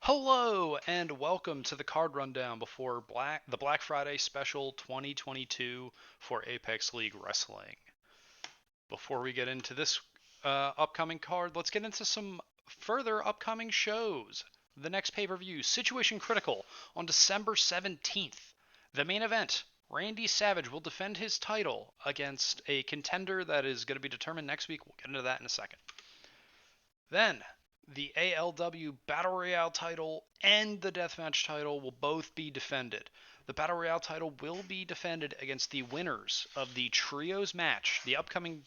Hello and welcome to the card rundown before the Black Friday special 2022 for Apex League Wrestling. Before we get into this upcoming card, let's get into some further upcoming shows. The next pay-per-view, Situation Critical, on December 17th. The main event, Randy Savage will defend his title against a contender that is going to be determined next week. We'll get into that in a second. Then, the ALW Battle Royale title and the Deathmatch title will both be defended. The Battle Royale title will be defended against the winners of the Trios match, the upcoming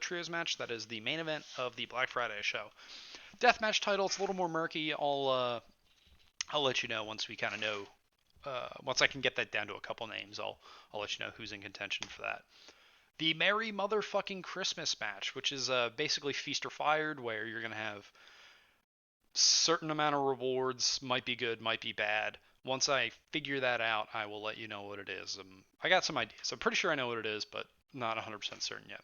Trios match that is the main event of the Black Friday show. Deathmatch title, it's a little more murky. I'll let you know once we kind of know. Once I can get that down to a couple names, I'll let you know who's in contention for that. The Merry Motherfucking Christmas match, which is basically Feast or Fired, where you're gonna have certain amount of rewards, might be good, might be bad. Once I figure that out, I will let you know what it is. I got some ideas. I'm pretty sure I know what it is, but not 100% certain yet.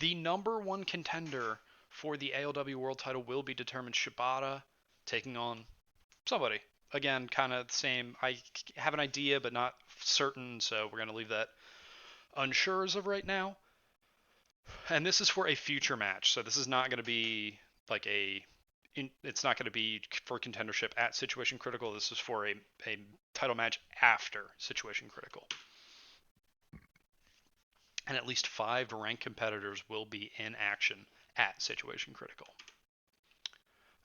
The number one contender for the ALW World title will be determined. Shibata taking on somebody. Again, kind of the same. I have an idea, but not certain, so we're going to leave that unsure as of right now. And this is for a future match, so this is not going to be like it's not going to be for contendership at Situation Critical. This is for a title match after Situation Critical. And at least 5 ranked competitors will be in action at Situation Critical.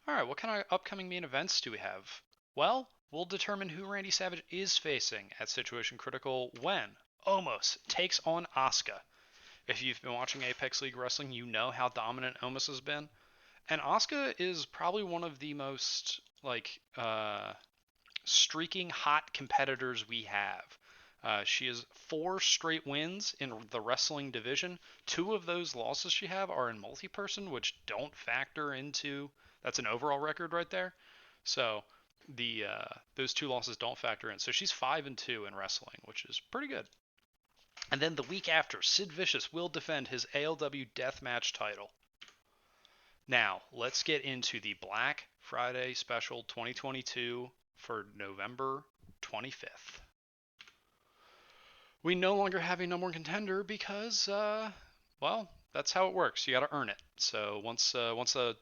All right, what kind of upcoming main events do we have? Well, we'll determine who Randy Savage is facing at Situation Critical when Omos takes on Asuka. If you've been watching Apex League Wrestling, you know how dominant Omos has been. And Asuka is probably one of the most streaking hot competitors we have. She has 4 straight wins in the wrestling division. 2 of those losses she have are in multi-person, which don't factor into. That's an overall record right there. So the those 2 losses don't factor in. So she's 5-2 in wrestling, which is pretty good. And then the week after, Sid Vicious will defend his ALW Deathmatch title. Now, let's get into the Black Friday Special 2022 for November 25th. We no longer have a number one contender because, well, that's how it works. You got to earn it. So once the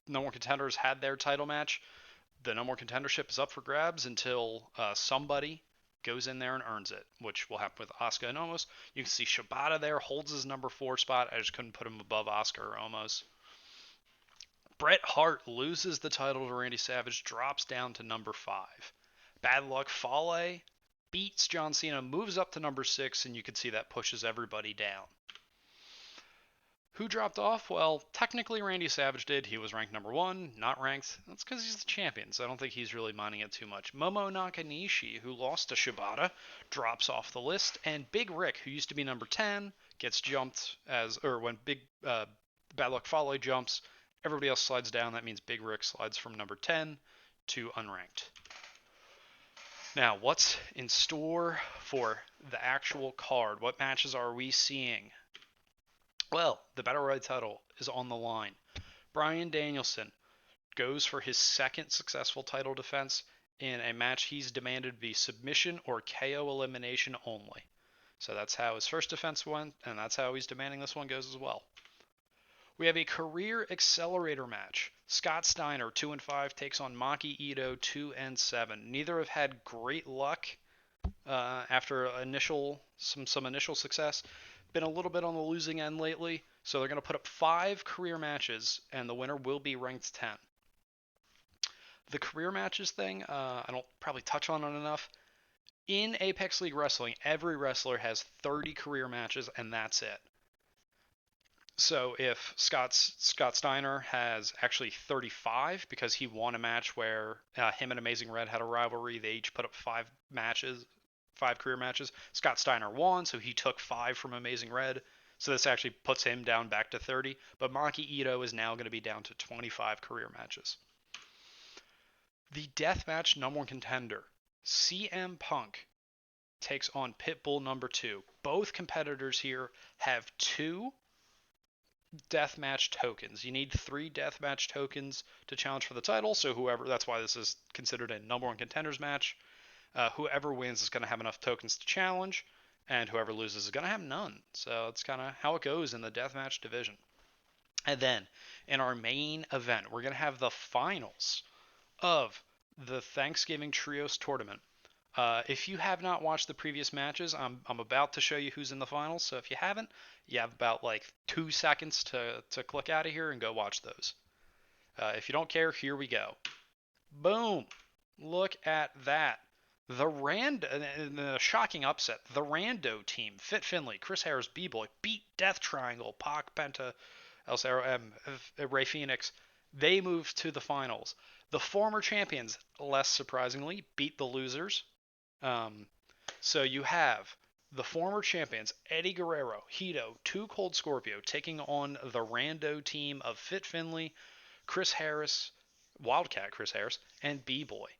number one contenders had their title match, the number one contendership is up for grabs until somebody goes in there and earns it, which will happen with Asuka and Omos. You can see Shibata there holds his number 4 spot. I just couldn't put him above Asuka or Omos. Bret Hart loses the title to Randy Savage, drops down to number 5. Bad Luck Fale beats John Cena, moves up to number 6, and you can see that pushes everybody down. Who dropped off? Well, technically Randy Savage did. He was ranked number 1, not ranked. That's because he's the champion, so I don't think he's really minding it too much. Momo Nakanishi, who lost to Shibata, drops off the list, and Big Rick, who used to be number 10, gets jumped when Bad Luck Fale jumps, everybody else slides down. That means Big Rick slides from number 10 to unranked. Now, what's in store for the actual card? What matches are we seeing? Well, the Battle Royale title is on the line. Bryan Danielson goes for his second successful title defense in a match he's demanded be submission or KO elimination only. So that's how his first defense went, and that's how he's demanding this one goes as well. We have a career accelerator match. Scott Steiner, 2-5, takes on Maki Ito, 2-7. Neither have had great luck after some initial success. Been a little bit on the losing end lately, so they're going to put up 5 career matches, and the winner will be ranked 10. The career matches thing, I don't probably touch on it enough. In Apex League Wrestling, every wrestler has 30 career matches, and that's it. So if Scott Steiner has actually 35 because he won a match where him and Amazing Red had a rivalry, they each put up 5 career matches. Scott Steiner won, so he took 5 from Amazing Red. So this actually puts him down back to 30. But Maki Ito is now going to be down to 25 career matches. The deathmatch number 1 contender, CM Punk, takes on Pitbull number 2. Both competitors here have 2 deathmatch tokens. You need 3 deathmatch tokens to challenge for the title. So whoever, that's why this is considered a number one contenders match. Whoever wins is going to have enough tokens to challenge, and whoever loses is going to have none. So it's kind of how it goes in the deathmatch division. And then in our main event, we're going to have the finals of the Thanksgiving Trios tournament. If you have not watched the previous matches, I'm about to show you who's in the finals. So if you haven't, you have about like 2 seconds to click out of here and go watch those. If you don't care, here we go. Boom! Look at that. The shocking upset. The Rando team, Fit Finley, Chris Harris, B-Boy, beat Death Triangle, Pac, Penta, El Cerro M, Ray Phoenix. They moved to the finals. The former champions, less surprisingly, beat the losers. Um, so you have the former champions, Eddie Guerrero, Hito, Two Cold Scorpio, taking on the Rando team of Fit Finley, Chris Harris, Wildcat Chris Harris, and B-Boy.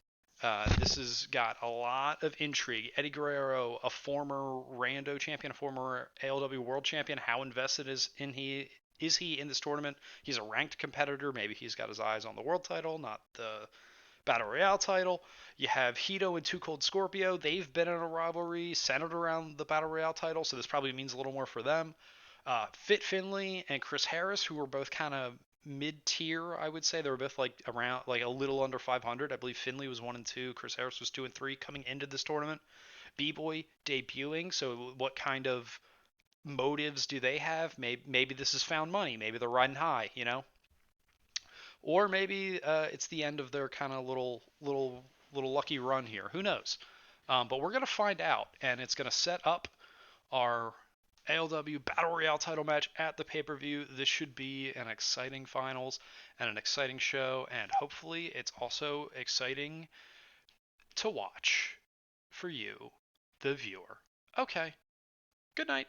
This has got a lot of intrigue. Eddie Guerrero, a former Rando champion, a former ALW World Champion. How invested is he in this tournament? He's a ranked competitor. Maybe he's got his eyes on the world title, not the Battle Royale title. You have Hito and Two Cold Scorpio. They've been in a rivalry centered around the Battle Royale title, so this probably means a little more for them. Fit Finley and Chris Harris, who were both kind of mid-tier, I would say. They were both like around, like a little under 500. I believe Finley was 1 and 2. Chris Harris was 2 and 3 coming into this tournament. B-Boy debuting. So what kind of motives do they have? Maybe this is found money. Maybe they're riding high, you know. Or maybe it's the end of their kind of little lucky run here. Who knows? But we're gonna find out, and it's gonna set up our ALW Battle Royale title match at the pay-per-view. This should be an exciting finals and an exciting show, and hopefully it's also exciting to watch for you, the viewer. Okay, good night.